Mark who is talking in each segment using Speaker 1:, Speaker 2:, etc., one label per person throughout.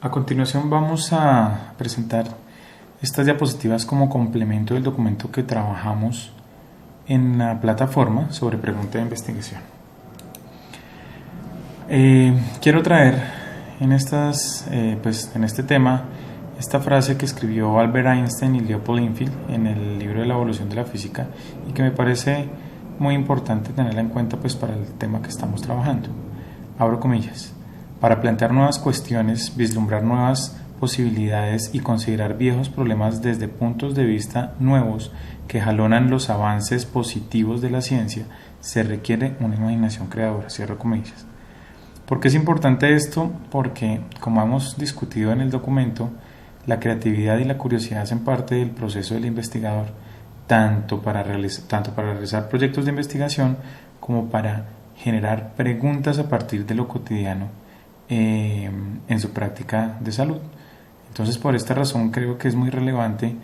Speaker 1: A continuación vamos a presentar estas diapositivas como complemento del documento que trabajamos en la plataforma sobre pregunta de investigación. Quiero traer en este tema esta frase que escribió Albert Einstein y Leopold Infield en el libro de la evolución de la física y que me parece muy importante tenerla en cuenta para el tema que estamos trabajando. Abro comillas. Para plantear nuevas cuestiones, vislumbrar nuevas posibilidades y considerar viejos problemas desde puntos de vista nuevos que jalonan los avances positivos de la ciencia, se requiere una imaginación creadora. Cierro comillas. ¿Por qué es importante esto? Porque, como hemos discutido en el documento, la creatividad y la curiosidad hacen parte del proceso del investigador, tanto para realizar proyectos de investigación como para generar preguntas a partir de lo cotidiano en su práctica de salud. Entonces, por esta razón creo que es muy relevante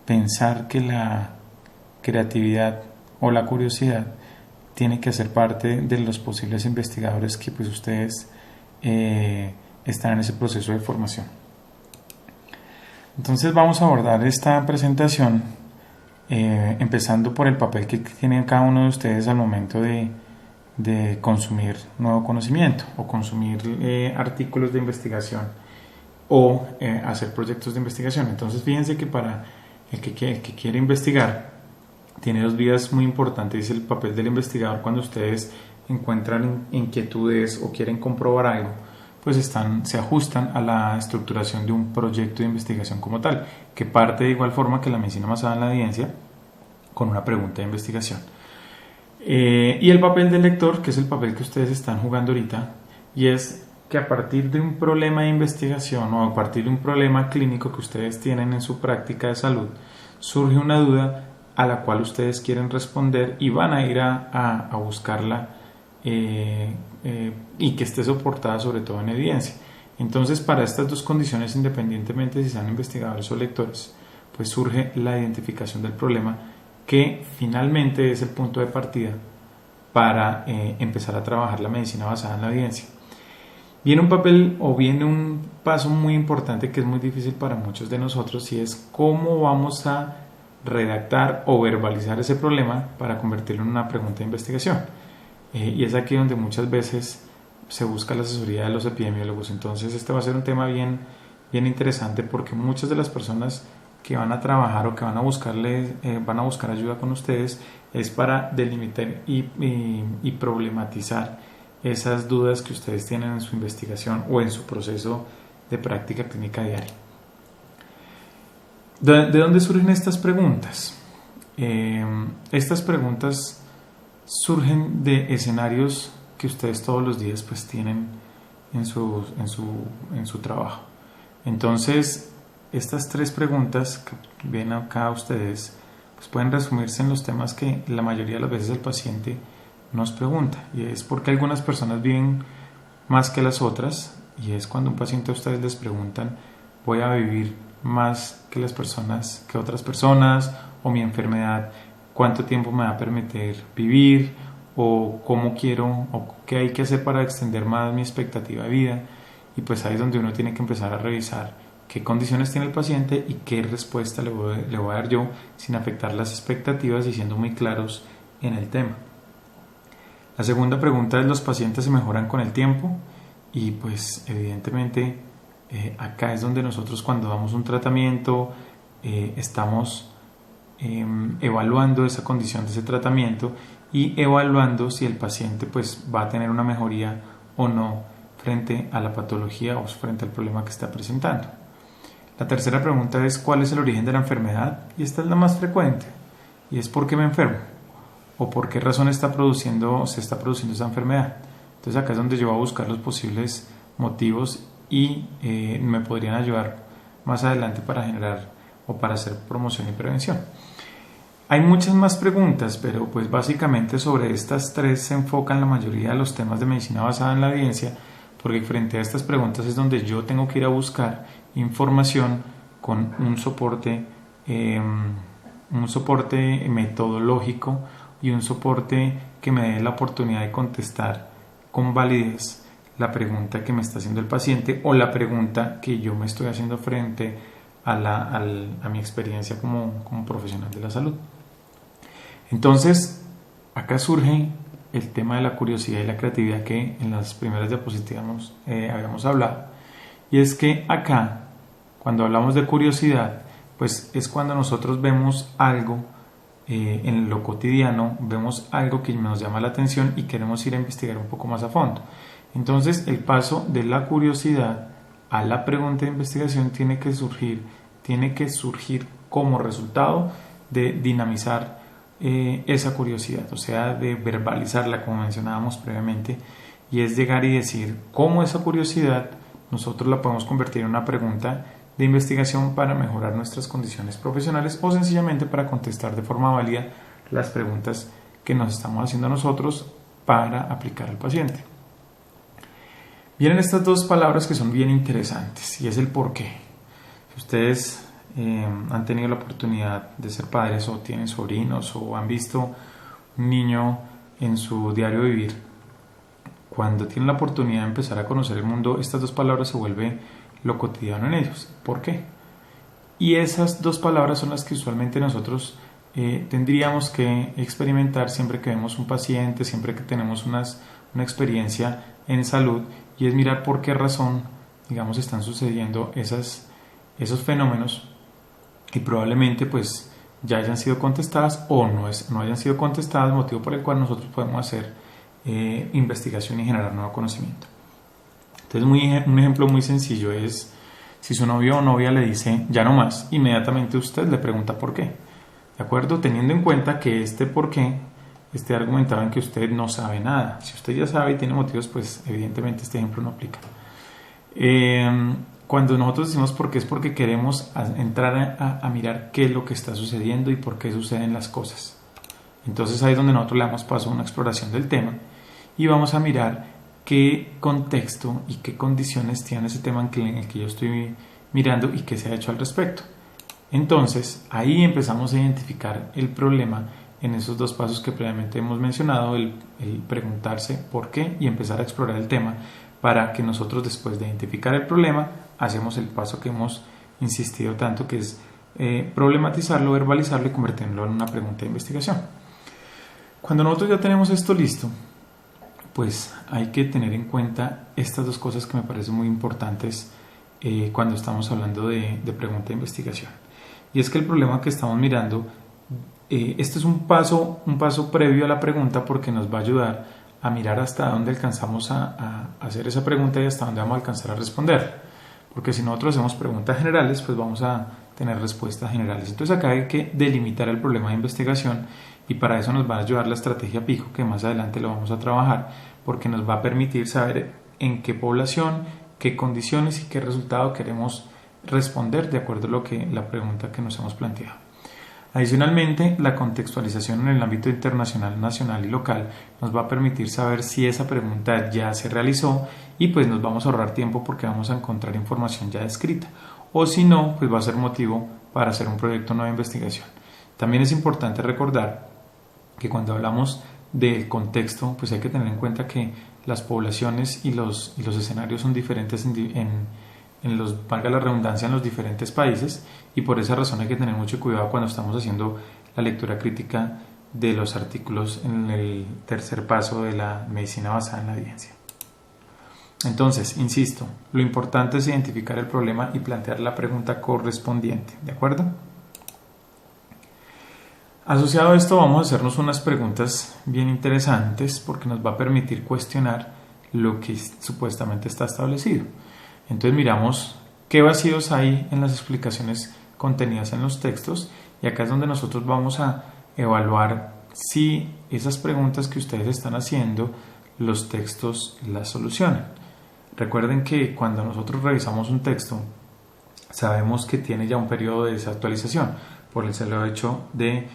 Speaker 1: pensar que la creatividad o la curiosidad tiene que hacer parte de los posibles investigadores que ustedes están en ese proceso de formación. Entonces vamos a abordar esta presentación empezando por el papel que tiene cada uno de ustedes al momento de consumir nuevo conocimiento o consumir artículos de investigación o hacer proyectos de investigación. Entonces fíjense que para el que quiere investigar tiene dos vías muy importantes. Es el papel del investigador cuando ustedes encuentran inquietudes o quieren comprobar algo, se ajustan a la estructuración de un proyecto de investigación como tal, que parte de igual forma que la medicina basada en la evidencia con una pregunta de investigación. Y el papel del lector, que es el papel que ustedes están jugando ahorita, y es que a partir de un problema de investigación o a partir de un problema clínico que ustedes tienen en su práctica de salud, surge una duda a la cual ustedes quieren responder y van a ir a buscarla y que esté soportada sobre todo en evidencia. Entonces, para estas dos condiciones, independientemente si sean investigadores o lectores, surge la identificación del problema, que finalmente es el punto de partida para empezar a trabajar la medicina basada en la evidencia. Viene un paso muy importante que es muy difícil para muchos de nosotros, y es cómo vamos a redactar o verbalizar ese problema para convertirlo en una pregunta de investigación. Y es aquí donde muchas veces se busca la asesoría de los epidemiólogos. Entonces este va a ser un tema bien interesante, porque muchas de las personas que van a trabajar o que van a buscar ayuda con ustedes es para delimitar y problematizar esas dudas que ustedes tienen en su investigación o en su proceso de práctica clínica diaria. ¿De dónde surgen estas preguntas? Estas preguntas surgen de escenarios que ustedes todos los días tienen en su trabajo. Entonces, estas tres preguntas que ven acá ustedes pueden resumirse en los temas que la mayoría de las veces el paciente nos pregunta, y es porque algunas personas viven más que las otras, y es cuando un paciente a ustedes les preguntan: ¿voy a vivir más que otras personas? ¿O mi enfermedad cuánto tiempo me va a permitir vivir? ¿O cómo quiero, o qué hay que hacer para extender más mi expectativa de vida? Y ahí es donde uno tiene que empezar a revisar qué condiciones tiene el paciente y qué respuesta le voy a dar yo sin afectar las expectativas y siendo muy claros en el tema. La segunda pregunta es: ¿los pacientes se mejoran con el tiempo? Y evidentemente acá es donde nosotros, cuando damos un tratamiento, estamos evaluando esa condición de ese tratamiento y evaluando si el paciente va a tener una mejoría o no frente a la patología o frente al problema que está presentando. La tercera pregunta es: ¿cuál es el origen de la enfermedad? Y esta es la más frecuente, y es: ¿por qué me enfermo? ¿O por qué razón se está produciendo esa enfermedad? Entonces acá es donde yo voy a buscar los posibles motivos y me podrían ayudar más adelante para generar o para hacer promoción y prevención. Hay muchas más preguntas, pero básicamente sobre estas tres se enfocan la mayoría de los temas de medicina basada en la evidencia, porque frente a estas preguntas es donde yo tengo que ir a buscar información con un soporte metodológico y un soporte que me dé la oportunidad de contestar con validez la pregunta que me está haciendo el paciente o la pregunta que yo me estoy haciendo frente a mi experiencia como profesional de la salud. Entonces, acá surge el tema de la curiosidad y la creatividad que en las primeras diapositivas habíamos hablado. Y es que acá, cuando hablamos de curiosidad, pues es cuando nosotros vemos algo en lo cotidiano, vemos algo que nos llama la atención y queremos ir a investigar un poco más a fondo. Entonces, el paso de la curiosidad a la pregunta de investigación tiene que surgir como resultado de dinamizar esa curiosidad, o sea, de verbalizarla, como mencionábamos previamente, y es llegar y decir cómo esa curiosidad nosotros la podemos convertir en una pregunta de investigación para mejorar nuestras condiciones profesionales o sencillamente para contestar de forma válida las preguntas que nos estamos haciendo nosotros para aplicar al paciente. Vienen estas dos palabras que son bien interesantes y es el por qué. Si ustedes han tenido la oportunidad de ser padres o tienen sobrinos o han visto un niño en su diario vivir, cuando tienen la oportunidad de empezar a conocer el mundo, estas dos palabras se vuelven lo cotidiano en ellos. ¿Por qué? Y esas dos palabras son las que usualmente nosotros tendríamos que experimentar siempre que vemos un paciente, siempre que tenemos una experiencia en salud, y es mirar por qué razón, digamos, están sucediendo esos fenómenos y probablemente pues ya hayan sido contestadas o no hayan sido contestadas, motivo por el cual nosotros podemos hacer investigación y generar nuevo conocimiento. Entonces un ejemplo muy sencillo es si su novio o novia le dice ya no más, inmediatamente usted le pregunta por qué, ¿de acuerdo? Teniendo en cuenta que este por qué argumentado en que usted no sabe nada. Si usted ya sabe y tiene motivos, pues evidentemente este ejemplo no aplica. Cuando nosotros decimos por qué es porque queremos entrar a mirar qué es lo que está sucediendo y por qué suceden las cosas. Entonces ahí es donde nosotros le damos paso a una exploración del tema y vamos a mirar qué contexto y qué condiciones tiene ese tema en el que yo estoy mirando y qué se ha hecho al respecto. Entonces ahí empezamos a identificar el problema en esos dos pasos que previamente hemos mencionado, el preguntarse por qué y empezar a explorar el tema, para que nosotros, después de identificar el problema, hacemos el paso que hemos insistido tanto, que es problematizarlo, verbalizarlo y convertirlo en una pregunta de investigación. Cuando nosotros ya tenemos esto listo, pues hay que tener en cuenta estas dos cosas que me parecen muy importantes cuando estamos hablando de pregunta de investigación. Y es que el problema que estamos mirando, este es un paso previo a la pregunta, porque nos va a ayudar a mirar hasta dónde alcanzamos a hacer esa pregunta y hasta dónde vamos a alcanzar a responder. Porque si nosotros hacemos preguntas generales, pues vamos a tener respuestas generales. Entonces acá hay que delimitar el problema de investigación y para eso nos va a ayudar la estrategia PICO, que más adelante lo vamos a trabajar, porque nos va a permitir saber en qué población, qué condiciones y qué resultado queremos responder de acuerdo a la pregunta que nos hemos planteado. Adicionalmente, la contextualización en el ámbito internacional, nacional y local nos va a permitir saber si esa pregunta ya se realizó y pues nos vamos a ahorrar tiempo porque vamos a encontrar información ya escrita, o si no, pues va a ser motivo para hacer un proyecto nuevo de investigación. También es importante recordar que cuando hablamos del contexto, pues hay que tener en cuenta que las poblaciones y los escenarios son diferentes valga la redundancia, en los diferentes países, y por esa razón hay que tener mucho cuidado cuando estamos haciendo la lectura crítica de los artículos en el tercer paso de la medicina basada en la evidencia. Entonces, insisto, lo importante es identificar el problema y plantear la pregunta correspondiente, ¿de acuerdo? Asociado a esto, vamos a hacernos unas preguntas bien interesantes porque nos va a permitir cuestionar lo que supuestamente está establecido. Entonces miramos qué vacíos hay en las explicaciones contenidas en los textos, y acá es donde nosotros vamos a evaluar si esas preguntas que ustedes están haciendo, los textos las solucionan. Recuerden que cuando nosotros revisamos un texto, sabemos que tiene ya un periodo de desactualización por el solo hecho de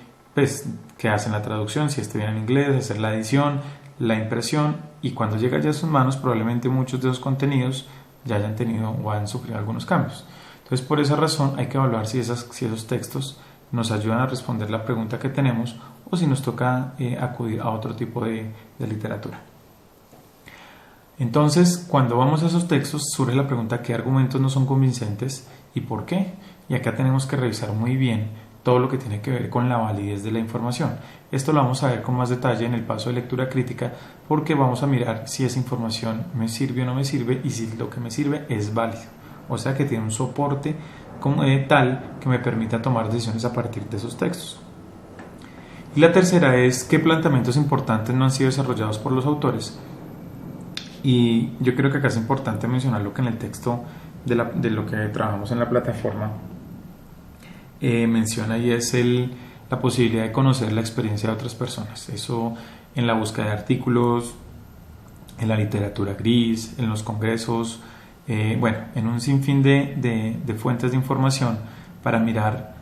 Speaker 1: que hacen la traducción, si viene en inglés, hacer la edición, la impresión, y cuando llega ya a sus manos probablemente muchos de esos contenidos ya hayan tenido o han sufrido algunos cambios. Entonces, por esa razón hay que evaluar si esos textos nos ayudan a responder la pregunta que tenemos o si nos toca acudir a otro tipo de literatura. Entonces, cuando vamos a esos textos, surge la pregunta: ¿qué argumentos no son convincentes y por qué? Y acá tenemos que revisar muy bien todo lo que tiene que ver con la validez de la información. Esto lo vamos a ver con más detalle en el paso de lectura crítica, porque vamos a mirar si esa información me sirve o no me sirve y si lo que me sirve es válido. O sea, que tiene un soporte como tal que me permita tomar decisiones a partir de esos textos. Y la tercera es: ¿qué planteamientos importantes no han sido desarrollados por los autores? Y yo creo que acá es importante mencionar lo que en el texto de lo que trabajamos en la plataforma menciona, y es la posibilidad de conocer la experiencia de otras personas. Eso en la búsqueda de artículos, en la literatura gris, en los congresos, en un sinfín de fuentes de información para mirar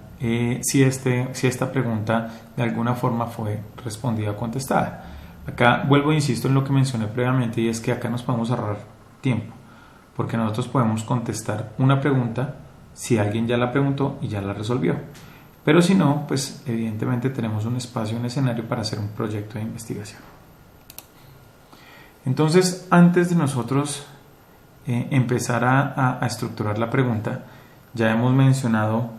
Speaker 1: si esta pregunta de alguna forma fue respondida o contestada. Acá vuelvo e insisto en lo que mencioné previamente, y es que acá nos podemos ahorrar tiempo, porque nosotros podemos contestar una pregunta si alguien ya la preguntó y ya la resolvió. Pero si no, pues evidentemente tenemos un espacio, un escenario para hacer un proyecto de investigación. Entonces, antes de nosotros empezar a estructurar la pregunta, ya hemos mencionado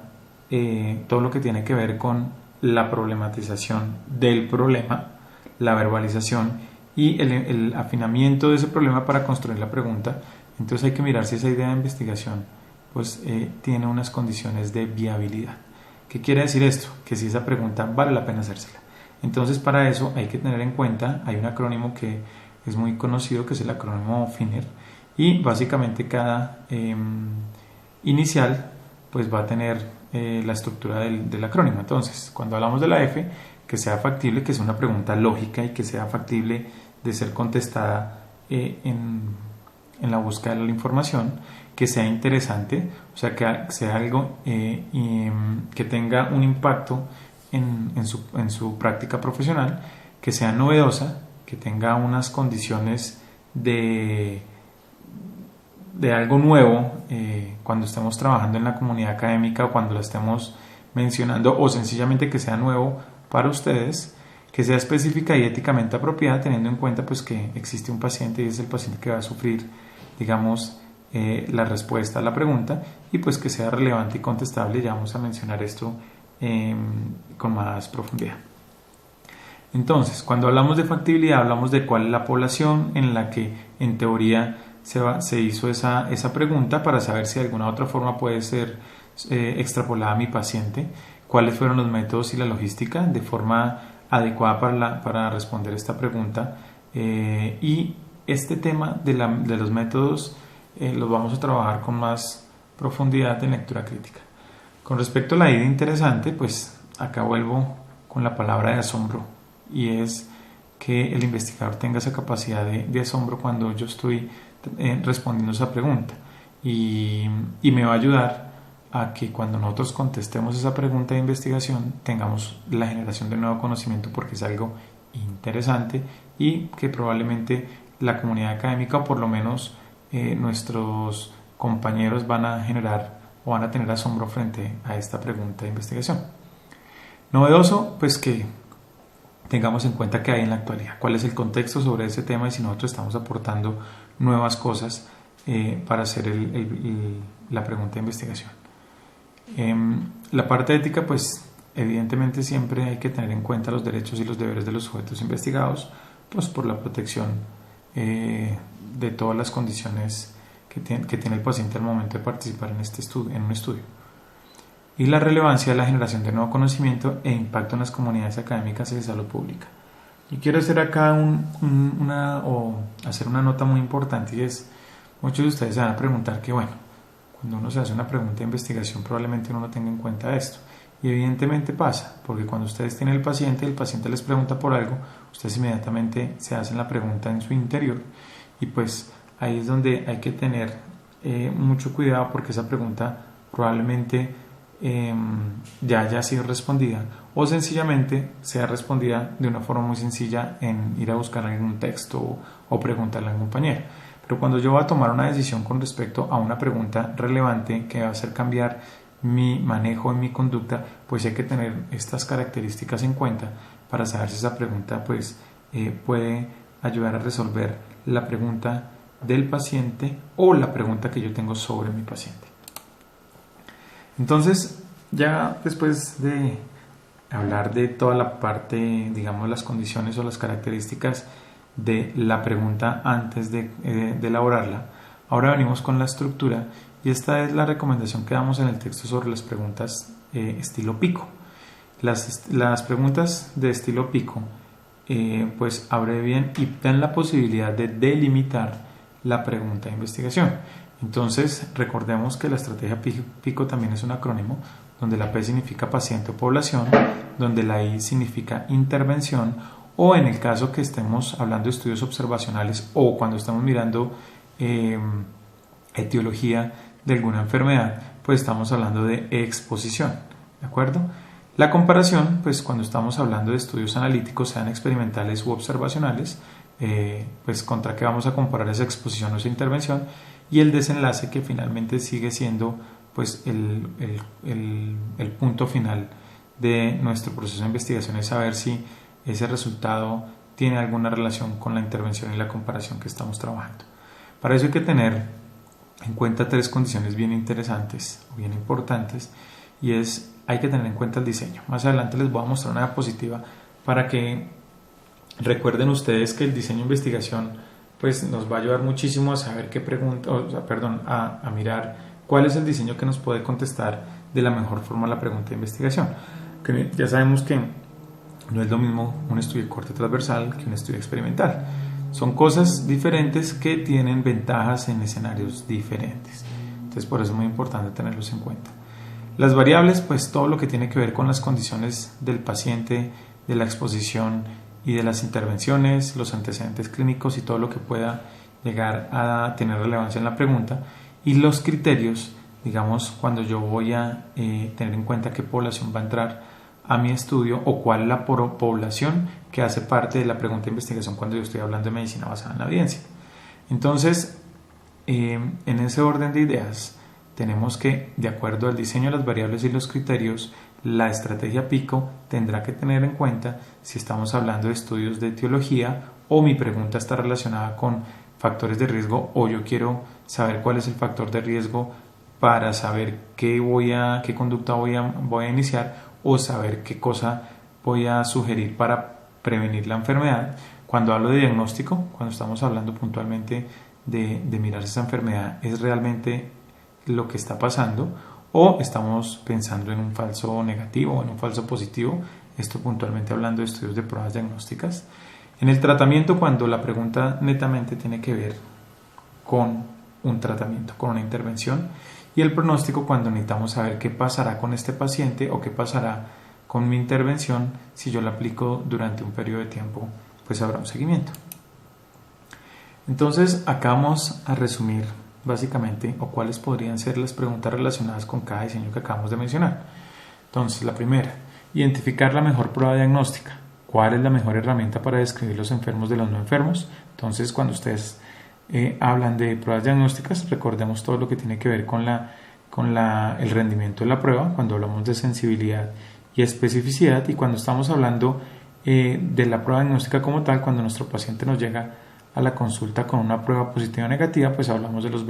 Speaker 1: todo lo que tiene que ver con la problematización del problema, la verbalización y el afinamiento de ese problema para construir la pregunta. Entonces hay que mirar si esa idea de investigación pues tiene unas condiciones de viabilidad. ¿Qué quiere decir esto? Que si esa pregunta vale la pena hacérsela. Entonces, para eso hay que tener en cuenta, hay un acrónimo que es muy conocido, que es el acrónimo FINER, y básicamente cada inicial pues va a tener la estructura del acrónimo. Entonces, cuando hablamos de la F, que sea factible, que sea una pregunta lógica y que sea factible de ser contestada en la búsqueda de la información, que sea interesante, o sea, que sea algo que tenga un impacto en su práctica profesional, que sea novedosa, que tenga unas condiciones de algo nuevo cuando estemos trabajando en la comunidad académica o cuando la estemos mencionando, o sencillamente que sea nuevo para ustedes, que sea específica y éticamente apropiada, teniendo en cuenta pues que existe un paciente y es el paciente que va a sufrir, digamos, la respuesta a la pregunta, y pues que sea relevante y contestable. Ya vamos a mencionar esto con más profundidad. Entonces, cuando hablamos de factibilidad, hablamos de cuál es la población en la que en teoría se hizo esa pregunta, para saber si de alguna otra forma puede ser extrapolada a mi paciente, cuáles fueron los métodos y la logística de forma adecuada para responder esta pregunta, y este tema de los métodos los vamos a trabajar con más profundidad en lectura crítica. Con respecto a la idea interesante, pues acá vuelvo con la palabra de asombro, y es que el investigador tenga esa capacidad de asombro cuando yo estoy respondiendo esa pregunta, y me va a ayudar a que cuando nosotros contestemos esa pregunta de investigación tengamos la generación de nuevo conocimiento, porque es algo interesante y que probablemente la comunidad académica, o por lo menos nuestros compañeros, van a generar o van a tener asombro frente a esta pregunta de investigación. Novedoso, pues que tengamos en cuenta qué hay en la actualidad, cuál es el contexto sobre ese tema y si nosotros estamos aportando nuevas cosas para hacer la pregunta de investigación. La parte ética, pues evidentemente siempre hay que tener en cuenta los derechos y los deberes de los sujetos investigados, pues por la protección de todas las condiciones que tiene el paciente al momento de participar en un estudio, y la relevancia de la generación de nuevo conocimiento e impacto en las comunidades académicas y de salud pública. Y quiero hacer acá hacer una nota muy importante, y es: muchos de ustedes se van a preguntar que, bueno, cuando uno se hace una pregunta de investigación probablemente uno no tenga en cuenta esto, y evidentemente pasa, porque cuando ustedes tienen el paciente les pregunta por algo, ustedes inmediatamente se hacen la pregunta en su interior, y pues ahí es donde hay que tener mucho cuidado, porque esa pregunta probablemente ya haya sido respondida, o sencillamente sea respondida de una forma muy sencilla en ir a buscar algún texto o preguntarle a un compañero. Pero cuando yo voy a tomar una decisión con respecto a una pregunta relevante que va a hacer cambiar mi manejo y mi conducta, pues hay que tener estas características en cuenta para saber si esa pregunta pues puede ayudar a resolver la pregunta del paciente o la pregunta que yo tengo sobre mi paciente. Entonces, ya después de hablar de toda la parte, digamos, las condiciones o las características de la pregunta antes de elaborarla, ahora venimos con la estructura, y esta es la recomendación que damos en el texto sobre las preguntas estilo pico. Las preguntas de estilo pico pues abrevian y dan la posibilidad de delimitar la pregunta de investigación. Entonces, recordemos que la estrategia pico también es un acrónimo, donde la P significa paciente o población, donde la I significa intervención, o en el caso que estemos hablando de estudios observacionales o cuando estamos mirando etiología de alguna enfermedad, pues estamos hablando de exposición, ¿de acuerdo? La comparación, pues cuando estamos hablando de estudios analíticos, sean experimentales u observacionales, pues contra qué vamos a comparar esa exposición o esa intervención, y el desenlace, que finalmente sigue siendo pues el punto final de nuestro proceso de investigación, es saber si ese resultado tiene alguna relación con la intervención y la comparación que estamos trabajando. Para eso hay que tener en cuenta tres condiciones bien interesantes o bien importantes, y hay que tener en cuenta el diseño. Más adelante les voy a mostrar una diapositiva para que recuerden ustedes que el diseño de investigación pues nos va a ayudar muchísimo a saber qué pregunta, a mirar cuál es el diseño que nos puede contestar de la mejor forma la pregunta de investigación. Que ya sabemos que no es lo mismo un estudio de corte transversal que un estudio experimental. Son cosas diferentes que tienen ventajas en escenarios diferentes. Entonces, por eso es muy importante tenerlos en cuenta. Las variables, pues todo lo que tiene que ver con las condiciones del paciente, de la exposición y de las intervenciones, los antecedentes clínicos y todo lo que pueda llegar a tener relevancia en la pregunta. Y los criterios, digamos, cuando yo voy a tener en cuenta qué población va a entrar a mi estudio o cuál es la población que hace parte de la pregunta de investigación cuando yo estoy hablando de medicina basada en la evidencia. Entonces, en ese orden de ideas, tenemos que, de acuerdo al diseño de las variables y los criterios, la estrategia pico tendrá que tener en cuenta si estamos hablando de estudios de etiología o mi pregunta está relacionada con factores de riesgo, o yo quiero saber cuál es el factor de riesgo para saber qué conducta voy a iniciar, o saber qué cosa voy a sugerir para prevenir la enfermedad. Cuando hablo de diagnóstico, cuando estamos hablando puntualmente de mirar si esa enfermedad es realmente lo que está pasando o estamos pensando en un falso negativo o en un falso positivo, esto puntualmente hablando de estudios de pruebas diagnósticas. En el tratamiento, cuando la pregunta netamente tiene que ver con un tratamiento, con una intervención, y el pronóstico, cuando necesitamos saber qué pasará con este paciente o qué pasará con mi intervención si yo la aplico durante un periodo de tiempo, pues habrá un seguimiento. Entonces, acá vamos a resumir básicamente o cuáles podrían ser las preguntas relacionadas con cada diseño que acabamos de mencionar. Entonces, la primera, identificar la mejor prueba diagnóstica. ¿Cuál es la mejor herramienta para describir los enfermos de los no enfermos? Entonces, cuando ustedes hablan de pruebas diagnósticas, recordemos todo lo que tiene que ver con el rendimiento de la prueba, cuando hablamos de sensibilidad y especificidad, y cuando estamos hablando de la prueba diagnóstica como tal, cuando nuestro paciente nos llega a la consulta con una prueba positiva o negativa, pues hablamos de los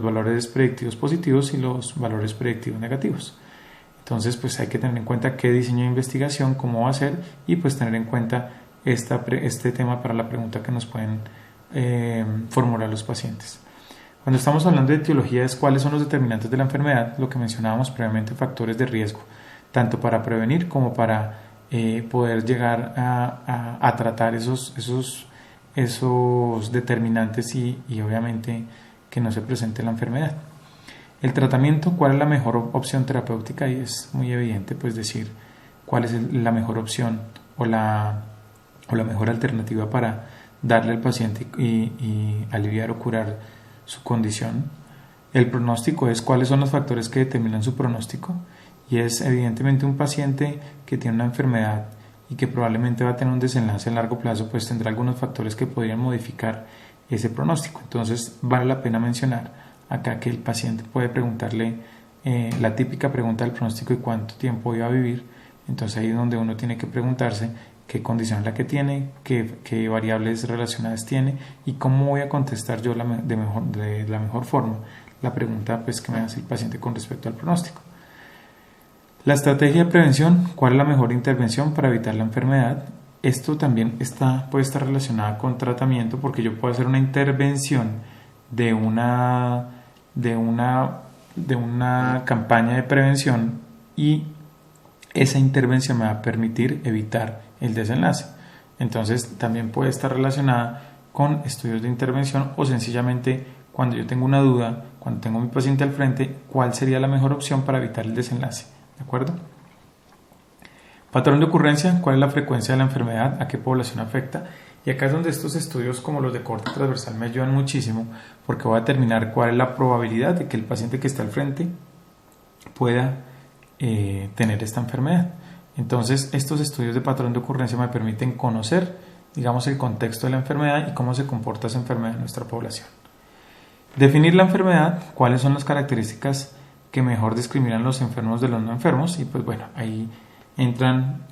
Speaker 1: valores predictivos positivos y los valores predictivos negativos. Entonces, pues hay que tener en cuenta qué diseño de investigación, cómo va a ser, y pues tener en cuenta este tema para la pregunta que nos pueden formular los pacientes. Cuando estamos hablando de etiología, es cuáles son los determinantes de la enfermedad, lo que mencionábamos previamente, factores de riesgo, tanto para prevenir como para poder llegar a tratar esos determinantes y obviamente que no se presente la enfermedad. El tratamiento, cuál es la mejor opción terapéutica, y es muy evidente pues decir cuál es la mejor opción o la mejor alternativa para darle al paciente y aliviar o curar su condición. El pronóstico es cuáles son los factores que determinan su pronóstico, y es evidentemente un paciente que tiene una enfermedad y que probablemente va a tener un desenlace a largo plazo, pues tendrá algunos factores que podrían modificar ese pronóstico. Entonces vale la pena mencionar acá que el paciente puede preguntarle la típica pregunta del pronóstico: ¿y cuánto tiempo iba a vivir? Entonces ahí es donde uno tiene que preguntarse qué condición es la que tiene, qué variables relacionadas tiene y cómo voy a contestar yo de la mejor forma la pregunta pues, que me hace el paciente con respecto al pronóstico. La estrategia de prevención, ¿cuál es la mejor intervención para evitar la enfermedad? Esto también puede estar relacionado con tratamiento, porque yo puedo hacer una intervención de una campaña de prevención y esa intervención me va a permitir evitar el desenlace. Entonces también puede estar relacionada con estudios de intervención o sencillamente cuando yo tengo una duda, cuando tengo a mi paciente al frente, ¿cuál sería la mejor opción para evitar el desenlace? ¿De acuerdo? Patrón de ocurrencia, ¿cuál es la frecuencia de la enfermedad? ¿A qué población afecta? Y acá es donde estos estudios como los de corte transversal me ayudan muchísimo, porque voy a determinar cuál es la probabilidad de que el paciente que está al frente pueda tener esta enfermedad. Entonces estos estudios de patrón de ocurrencia me permiten conocer, digamos, el contexto de la enfermedad y cómo se comporta esa enfermedad en nuestra población. Definir la enfermedad, cuáles son las características que mejor discriminan los enfermos de los no enfermos, y pues bueno, ahí entran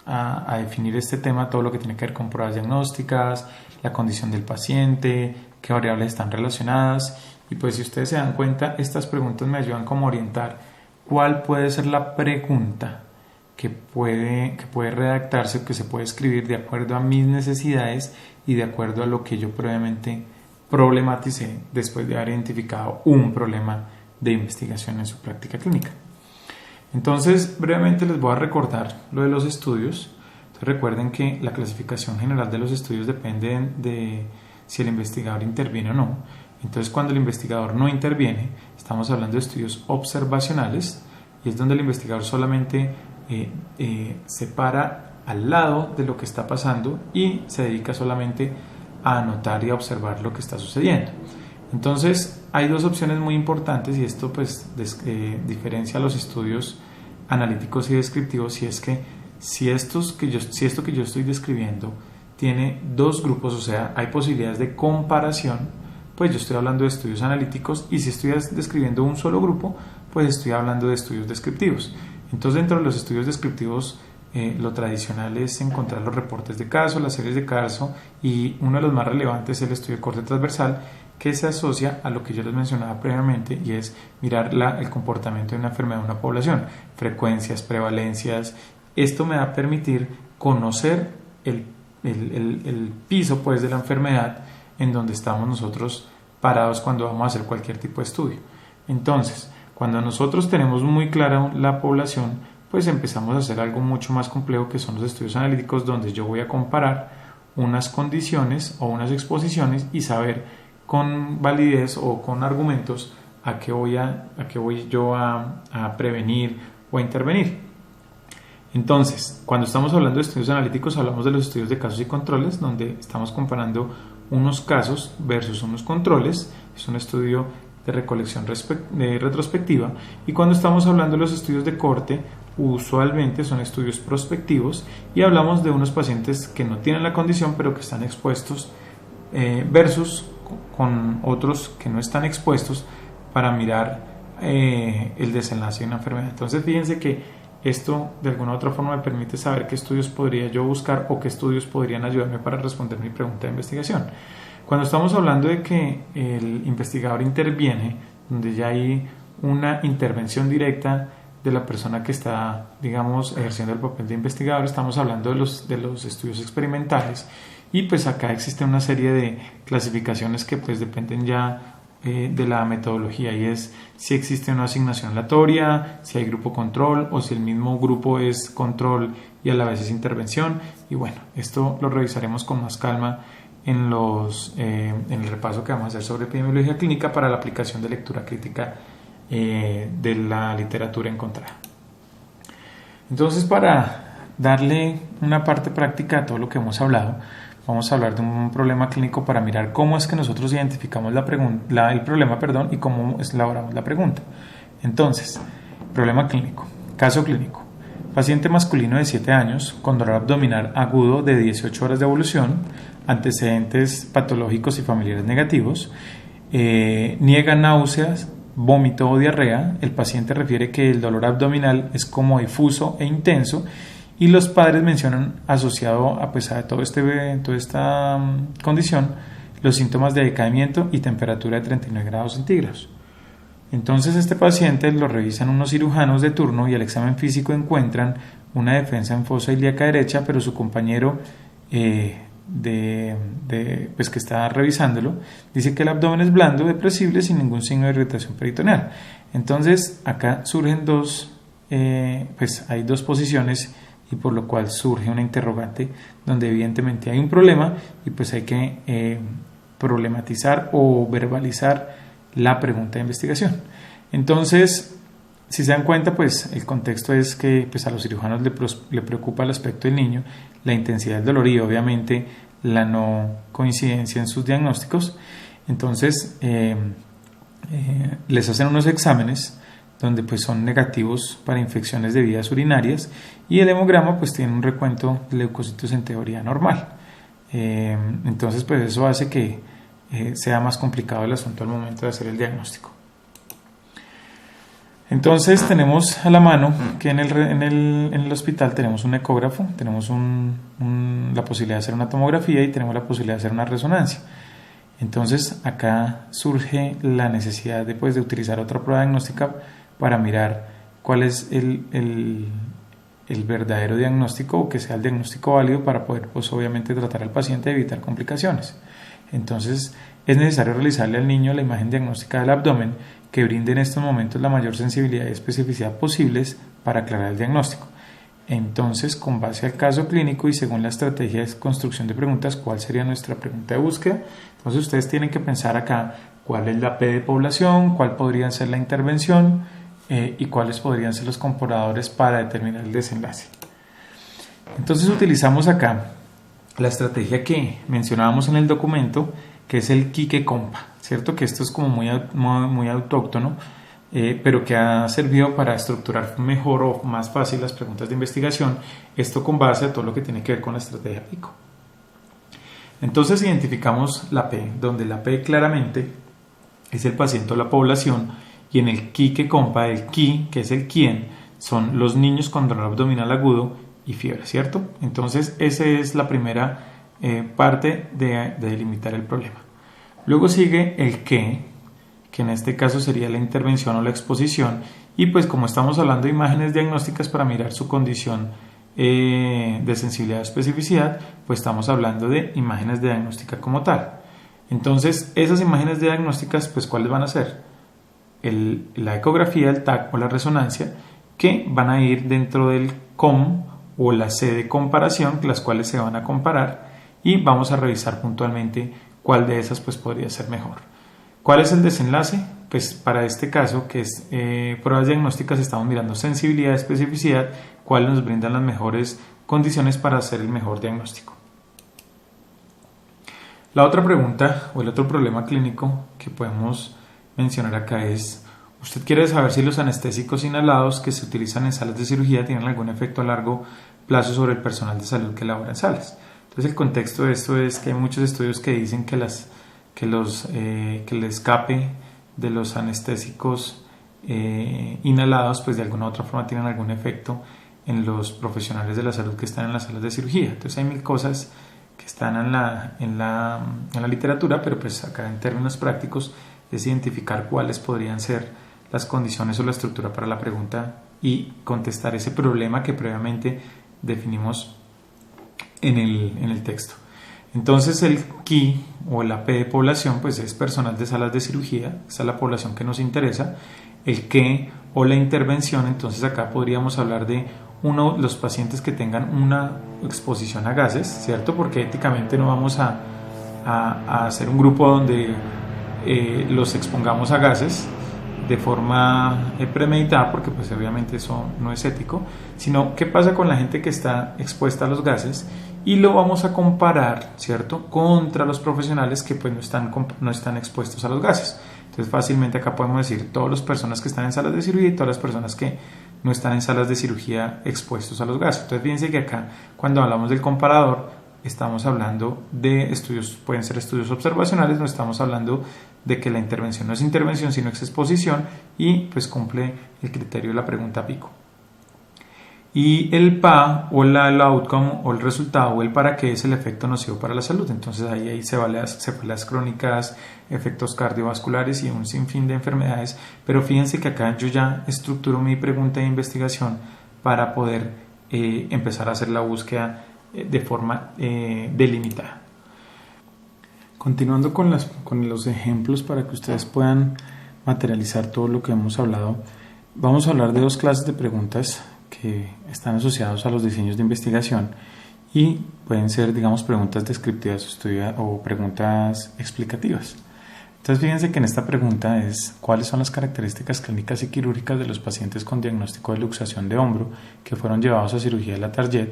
Speaker 1: a definir este tema todo lo que tiene que ver con pruebas diagnósticas, la condición del paciente, qué variables están relacionadas, y pues si ustedes se dan cuenta, estas preguntas me ayudan como a orientar cuál puede ser la pregunta que puede redactarse o que se puede escribir de acuerdo a mis necesidades y de acuerdo a lo que yo previamente problematicé después de haber identificado un problema de investigación en su práctica clínica. Entonces, brevemente les voy a recordar lo de los estudios. Entonces, recuerden que la clasificación general de los estudios depende de si el investigador interviene o no. Entonces, cuando el investigador no interviene, estamos hablando de estudios observacionales, y es donde el investigador solamente se para al lado de lo que está pasando y se dedica solamente a anotar y a observar lo que está sucediendo. Entonces hay dos opciones muy importantes, y esto pues diferencia los estudios analíticos y descriptivos, y es que si esto que yo estoy describiendo tiene dos grupos, o sea, hay posibilidades de comparación, pues yo estoy hablando de estudios analíticos, y si estoy describiendo un solo grupo, pues estoy hablando de estudios descriptivos. Entonces, dentro de los estudios descriptivos, lo tradicional es encontrar los reportes de caso, las series de caso, y uno de los más relevantes es el estudio de corte transversal, que se asocia a lo que yo les mencionaba previamente, y es mirar el comportamiento de una enfermedad de una población, frecuencias, prevalencias. Esto me va a permitir conocer el piso pues, de la enfermedad en donde estamos nosotros parados cuando vamos a hacer cualquier tipo de estudio. Entonces, cuando nosotros tenemos muy clara la población, pues empezamos a hacer algo mucho más complejo, que son los estudios analíticos, donde yo voy a comparar unas condiciones o unas exposiciones y saber con validez o con argumentos a qué voy yo a prevenir o a intervenir. Entonces, cuando estamos hablando de estudios analíticos, hablamos de los estudios de casos y controles, donde estamos comparando unos casos versus unos controles. Es un estudio de recolección retrospectiva. Y cuando estamos hablando de los estudios de corte, usualmente son estudios prospectivos, y hablamos de unos pacientes que no tienen la condición pero que están expuestos versus con otros que no están expuestos, para mirar el desenlace de una enfermedad. Entonces fíjense que esto de alguna u otra forma me permite saber qué estudios podría yo buscar o qué estudios podrían ayudarme para responder mi pregunta de investigación. Cuando estamos hablando de que el investigador interviene, donde ya hay una intervención directa de la persona que está, digamos, ejerciendo el papel de investigador, estamos hablando de los estudios experimentales, y pues acá existe una serie de clasificaciones que pues dependen ya de la metodología, y es si existe una asignación aleatoria, si hay grupo control, o si el mismo grupo es control y a la vez es intervención. Y bueno, esto lo revisaremos con más calma en el repaso que vamos a hacer sobre epidemiología clínica para la aplicación de lectura crítica de la literatura encontrada. Entonces, para darle una parte práctica a todo lo que hemos hablado, vamos a hablar de un problema clínico para mirar cómo es que nosotros identificamos el problema y cómo elaboramos la pregunta. Entonces, problema clínico. Caso clínico. Paciente masculino de 7 años con dolor abdominal agudo de 18 horas de evolución, antecedentes patológicos y familiares negativos, niega náuseas, vómito o diarrea. El paciente refiere que el dolor abdominal es como difuso e intenso, y los padres mencionan asociado a, pues, a toda esta condición los síntomas de decaimiento y temperatura de 39 grados centígrados. Entonces este paciente lo revisan unos cirujanos de turno y al examen físico encuentran una defensa en fosa ilíaca derecha, pero su compañero pues que está revisándolo dice que el abdomen es blando, depresible, sin ningún signo de irritación peritoneal. Entonces acá surgen pues hay dos posiciones y por lo cual surge una interrogante donde evidentemente hay un problema y pues hay que problematizar o verbalizar la pregunta de investigación. Entonces, si se dan cuenta, pues el contexto es que pues, a los cirujanos le preocupa el aspecto del niño, la intensidad del dolor y obviamente la no coincidencia en sus diagnósticos. Entonces, les hacen unos exámenes donde pues son negativos para infecciones de vías urinarias y el hemograma pues tiene un recuento de leucocitos en teoría normal. Entonces, pues eso hace que sea más complicado el asunto al momento de hacer el diagnóstico. Entonces tenemos a la mano que en el hospital tenemos un ecógrafo, tenemos la posibilidad de hacer una tomografía y tenemos la posibilidad de hacer una resonancia. Entonces acá surge la necesidad de utilizar otra prueba diagnóstica para mirar cuál es el verdadero diagnóstico o que sea el diagnóstico válido para poder pues obviamente tratar al paciente y evitar complicaciones. Entonces es necesario realizarle al niño la imagen diagnóstica del abdomen que brinde en estos momentos la mayor sensibilidad y especificidad posibles para aclarar el diagnóstico. Entonces, con base al caso clínico y según la estrategia de construcción de preguntas, ¿cuál sería nuestra pregunta de búsqueda? Entonces ustedes tienen que pensar acá cuál es la P de población, cuál podría ser la intervención y cuáles podrían ser los comparadores para determinar el desenlace. Entonces utilizamos acá la estrategia que mencionábamos en el documento, que es el Quique-Compa, ¿cierto? Que esto es como muy autóctono, pero que ha servido para estructurar mejor o más fácil las preguntas de investigación, esto con base a todo lo que tiene que ver con la estrategia PICO. Entonces identificamos la P, donde la P claramente es el paciente o la población, y en el Quique-Compa, el Qui, que es el quién, son los niños con dolor abdominal agudo y fiebre, ¿cierto? Entonces esa es la primera parte de delimitar el problema. Luego sigue el qué, que en este caso sería la intervención o la exposición, y pues como estamos hablando de imágenes diagnósticas para mirar su condición de sensibilidad o especificidad, pues estamos hablando de imágenes de diagnóstica como tal. Entonces esas imágenes diagnósticas, pues ¿cuáles van a ser? La ecografía, el TAC o la resonancia, que van a ir dentro del COM o la C de comparación, las cuales se van a comparar y vamos a revisar puntualmente cuál de esas pues podría ser mejor. ¿Cuál es el desenlace? Pues para este caso, que es pruebas diagnósticas, estamos mirando sensibilidad, especificidad, cuáles nos brindan las mejores condiciones para hacer el mejor diagnóstico. La otra pregunta o el otro problema clínico que podemos mencionar acá es: usted quiere saber si los anestésicos inhalados que se utilizan en salas de cirugía tienen algún efecto a largo plazo sobre el personal de salud que labora en salas. Entonces el contexto de esto es que hay muchos estudios que dicen que el escape de los anestésicos inhalados pues de alguna u otra forma tienen algún efecto en los profesionales de la salud que están en las salas de cirugía. Entonces hay mil cosas que están en la literatura, pero pues acá en términos prácticos es identificar cuáles podrían ser las condiciones o la estructura para la pregunta y contestar ese problema que previamente definimos en el texto. Entonces el Qui o la P de población pues es personal de salas de cirugía, esa es la población que nos interesa. El qué o la intervención, entonces acá podríamos hablar de los pacientes que tengan una exposición a gases, ¿cierto? Porque éticamente no vamos a hacer un grupo donde los expongamos a gases de forma premeditada, porque pues obviamente eso no es ético, sino qué pasa con la gente que está expuesta a los gases y lo vamos a comparar, ¿cierto?, contra los profesionales que pues no están expuestos a los gases. Entonces fácilmente acá podemos decir todas las personas que están en salas de cirugía y todas las personas que no están en salas de cirugía expuestos a los gases. Entonces fíjense que acá cuando hablamos del comparador estamos hablando de estudios, pueden ser estudios observacionales, no estamos hablando de que la intervención no es intervención sino es exposición y pues cumple el criterio de la pregunta PICO. y el PA o el outcome o el resultado o el para qué es el efecto nocivo para la salud. Entonces ahí se van las crónicas, efectos cardiovasculares y un sinfín de enfermedades, pero fíjense que acá yo ya estructuro mi pregunta de investigación para poder empezar a hacer la búsqueda de forma delimitada. Continuando con los ejemplos para que ustedes puedan materializar todo lo que hemos hablado, vamos a hablar de dos clases de preguntas que están asociados a los diseños de investigación y pueden ser, digamos, preguntas descriptivas o preguntas explicativas. Entonces fíjense que en esta pregunta es ¿cuáles son las características clínicas y quirúrgicas de los pacientes con diagnóstico de luxación de hombro que fueron llevados a cirugía de la Target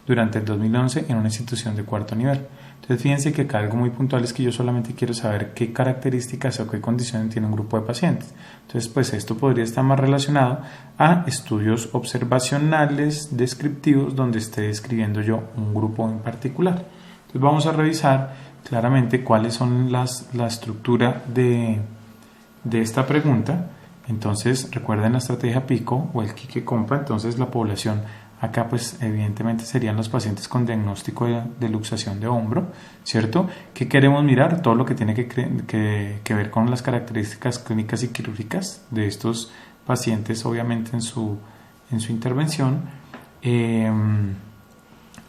Speaker 1: durante el 2011 en una institución de cuarto nivel? Entonces fíjense que acá algo muy puntual es que yo solamente quiero saber qué características o qué condiciones tiene un grupo de pacientes. Entonces pues esto podría estar más relacionado a estudios observacionales descriptivos donde esté describiendo yo un grupo en particular. Entonces vamos a revisar claramente cuáles son la estructura de esta pregunta. Entonces recuerden la estrategia PICO o el Kike-Compa. Entonces la población acá pues evidentemente serían los pacientes con diagnóstico de luxación de hombro, ¿cierto? ¿Qué queremos mirar? Todo lo que tiene que ver con las características clínicas y quirúrgicas de estos pacientes, obviamente en su intervención,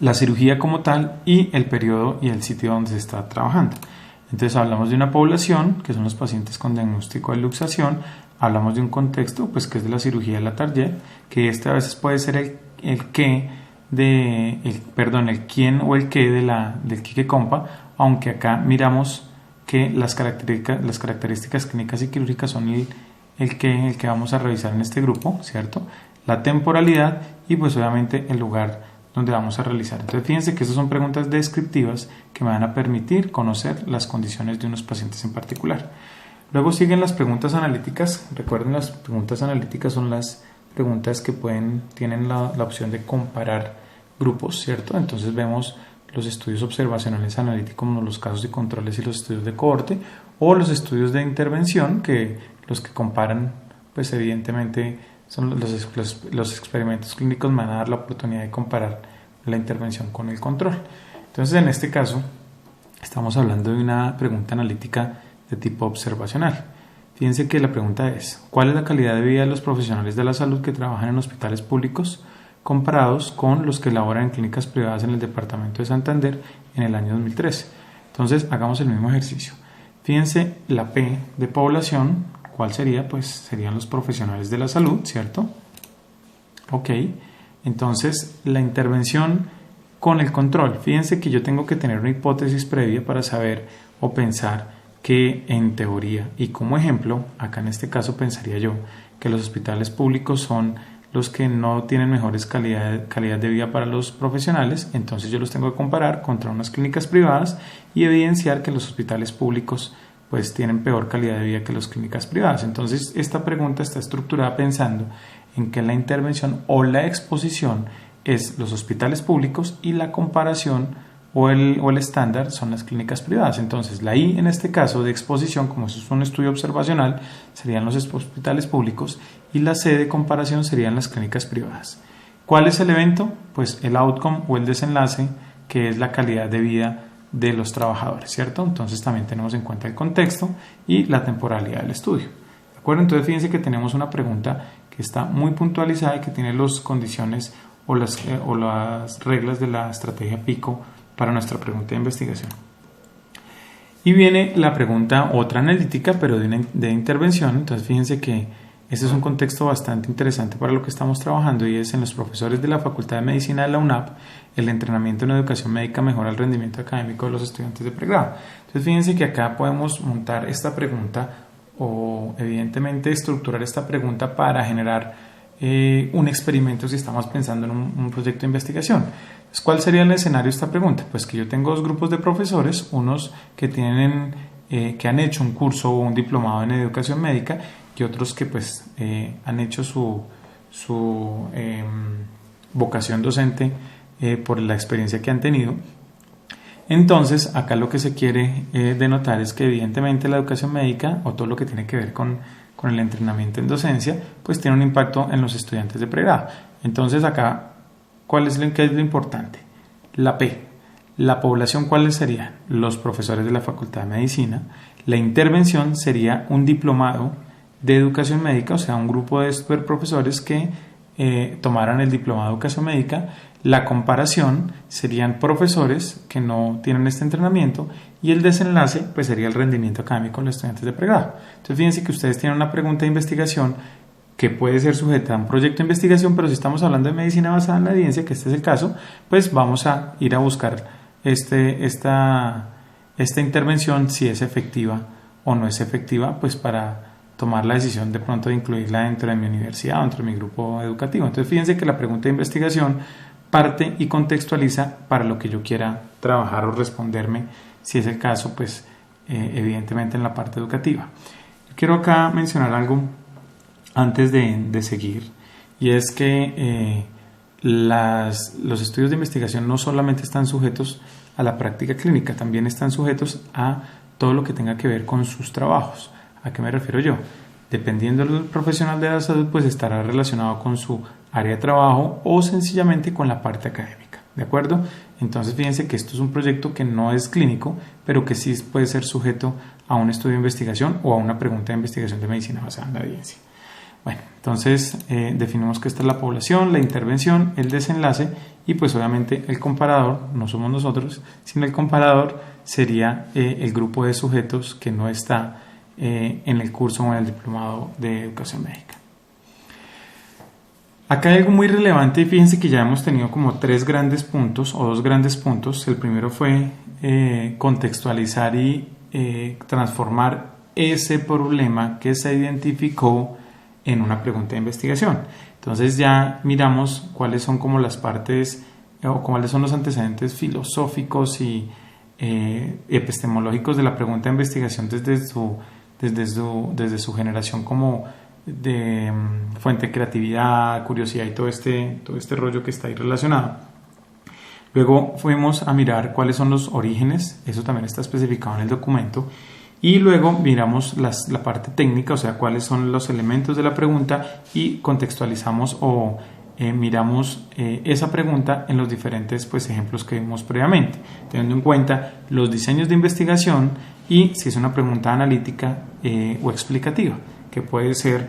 Speaker 1: la cirugía como tal y el periodo y el sitio donde se está trabajando. Entonces hablamos de una población que son los pacientes con diagnóstico de luxación, hablamos de un contexto pues que es de la cirugía de la Target, que a veces puede ser el quién o el qué del Kike-Compa, aunque acá miramos que las características clínicas y quirúrgicas son el que vamos a revisar en este grupo, ¿cierto? La temporalidad y pues obviamente el lugar donde vamos a realizar. Entonces fíjense que estas son preguntas descriptivas que me van a permitir conocer las condiciones de unos pacientes en particular. Luego siguen las preguntas analíticas. Recuerden, las preguntas analíticas son las preguntas que tienen la opción de comparar grupos, ¿cierto? Entonces vemos los estudios observacionales analíticos como los casos y controles y los estudios de cohorte o los estudios de intervención, que los que comparan pues evidentemente son los experimentos clínicos, me van a dar la oportunidad de comparar la intervención con el control. Entonces en este caso estamos hablando de una pregunta analítica de tipo observacional. Fíjense que la pregunta es ¿cuál es la calidad de vida de los profesionales de la salud que trabajan en hospitales públicos comparados con los que laboran en clínicas privadas en el departamento de Santander en el año 2013? Entonces hagamos el mismo ejercicio. Fíjense la P de población, ¿cuál sería? Pues serían los profesionales de la salud, ¿cierto? Ok, entonces la intervención con el control. Fíjense que yo tengo que tener una hipótesis previa para saber o pensar que en teoría y como ejemplo, acá en este caso pensaría yo que los hospitales públicos son los que no tienen mejores calidad de vida para los profesionales, entonces yo los tengo que comparar contra unas clínicas privadas y evidenciar que los hospitales públicos pues tienen peor calidad de vida que las clínicas privadas. Entonces esta pregunta está estructurada pensando en que la intervención o la exposición es los hospitales públicos y la comparación o el estándar son las clínicas privadas. Entonces la I en este caso de exposición, como eso es un estudio observacional, serían los hospitales públicos y la C de comparación serían las clínicas privadas. ¿Cuál es el evento? Pues el outcome o el desenlace, que es la calidad de vida de los trabajadores, ¿cierto? Entonces también tenemos en cuenta el contexto y la temporalidad del estudio. ¿De acuerdo? Entonces fíjense que tenemos una pregunta que está muy puntualizada y que tiene las condiciones o las reglas de la estrategia PICO para nuestra pregunta de investigación. Y viene la pregunta otra analítica, pero de intervención. Entonces fíjense que este es un contexto bastante interesante para lo que estamos trabajando y es en los profesores de la Facultad de Medicina de la UNAP, el entrenamiento en educación médica mejora el rendimiento académico de los estudiantes de pregrado. Entonces fíjense que acá podemos montar esta pregunta o evidentemente estructurar esta pregunta para generar un experimento si estamos pensando en un proyecto de investigación. Entonces, ¿cuál sería el escenario de esta pregunta? Pues que yo tengo dos grupos de profesores, unos que que han hecho un curso o un diplomado en educación médica y otros que pues han hecho su vocación docente por la experiencia que han tenido. Entonces acá lo que se quiere denotar es que evidentemente la educación médica o todo lo que tiene que ver con el entrenamiento en docencia pues tiene un impacto en los estudiantes de pregrado. Entonces acá qué es lo importante? La P. La población, ¿cuáles serían? Los profesores de la Facultad de Medicina. La intervención sería un diplomado de educación médica, o sea, un grupo de profesores que tomaran el diplomado de educación médica. La comparación serían profesores que no tienen este entrenamiento, y el desenlace pues sería el rendimiento académico de los estudiantes de pregrado. Entonces fíjense que ustedes tienen una pregunta de investigación que puede ser sujeta a un proyecto de investigación, pero si estamos hablando de medicina basada en la evidencia, que este es el caso, pues vamos a ir a buscar esta intervención, si es efectiva o no es efectiva, pues para tomar la decisión de pronto de incluirla dentro de mi universidad o dentro de mi grupo educativo. Entonces fíjense que la pregunta de investigación parte y contextualiza para lo que yo quiera trabajar o responderme, si es el caso, pues evidentemente en la parte educativa. Yo quiero acá mencionar algo antes de seguir, y es que los estudios de investigación no solamente están sujetos a la práctica clínica, también están sujetos a todo lo que tenga que ver con sus trabajos. ¿A qué me refiero yo? Dependiendo del profesional de la salud, pues estará relacionado con su área de trabajo o sencillamente con la parte académica, ¿de acuerdo? Entonces fíjense que esto es un proyecto que no es clínico, pero que sí puede ser sujeto a un estudio de investigación o a una pregunta de investigación de medicina basada en la evidencia. Bueno, entonces definimos que esta es la población, la intervención, el desenlace, y pues obviamente el comparador, no somos nosotros, sino el comparador sería el grupo de sujetos que no está en el curso o en el diplomado de educación médica. Acá hay algo muy relevante, y fíjense que ya hemos tenido como 3 grandes puntos o 2 grandes puntos. El primero fue contextualizar y transformar ese problema que se identificó en una pregunta de investigación. Entonces ya miramos cuáles son como las partes o cuáles son los antecedentes filosóficos y epistemológicos de la pregunta de investigación desde su generación como de fuente de creatividad, curiosidad y todo este rollo que está ahí relacionado. Luego fuimos a mirar cuáles son los orígenes, eso también está especificado en el documento. Y luego miramos la parte técnica, o sea, cuáles son los elementos de la pregunta, y contextualizamos o miramos esa pregunta en los diferentes ejemplos que vimos previamente, teniendo en cuenta los diseños de investigación y si es una pregunta analítica o explicativa, que puede ser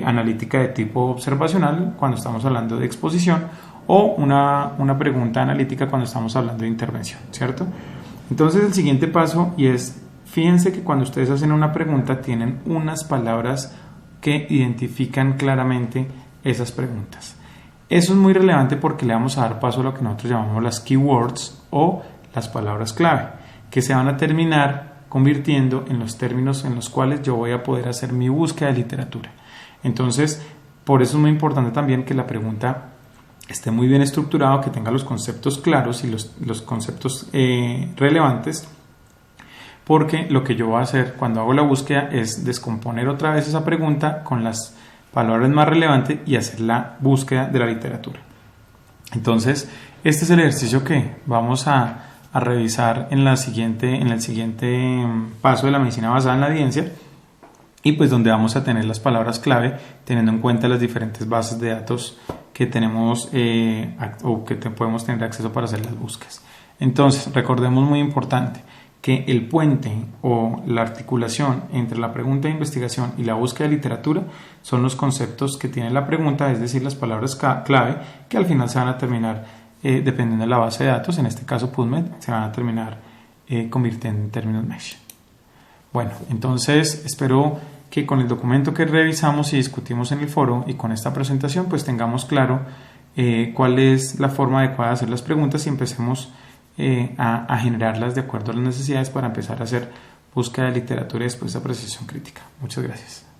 Speaker 1: analítica de tipo observacional cuando estamos hablando de exposición, o una pregunta analítica cuando estamos hablando de intervención, ¿cierto? Entonces el siguiente paso, y es, fíjense que cuando ustedes hacen una pregunta tienen unas palabras que identifican claramente esas preguntas. Eso es muy relevante porque le vamos a dar paso a lo que nosotros llamamos las keywords o las palabras clave, que se van a terminar convirtiendo en los términos en los cuales yo voy a poder hacer mi búsqueda de literatura. Entonces, por eso es muy importante también que la pregunta esté muy bien estructurada, que tenga los conceptos claros y los conceptos relevantes, porque lo que yo voy a hacer cuando hago la búsqueda es descomponer otra vez esa pregunta con las palabras más relevantes y hacer la búsqueda de la literatura. Entonces, este es el ejercicio que vamos a revisar en el siguiente paso de la medicina basada en la evidencia, y pues donde vamos a tener las palabras clave teniendo en cuenta las diferentes bases de datos que tenemos o que podemos tener acceso para hacer las búsquedas. Entonces, recordemos, muy importante, que el puente o la articulación entre la pregunta de investigación y la búsqueda de literatura son los conceptos que tiene la pregunta, es decir, las palabras clave, que al final se van a terminar, dependiendo de la base de datos, en este caso PubMed, se van a terminar convirtiendo en términos mesh. Bueno, entonces espero que con el documento que revisamos y discutimos en el foro y con esta presentación pues tengamos claro cuál es la forma adecuada de hacer las preguntas y empecemos a generarlas de acuerdo a las necesidades para empezar a hacer búsqueda de literatura y después apreciación crítica. Muchas gracias.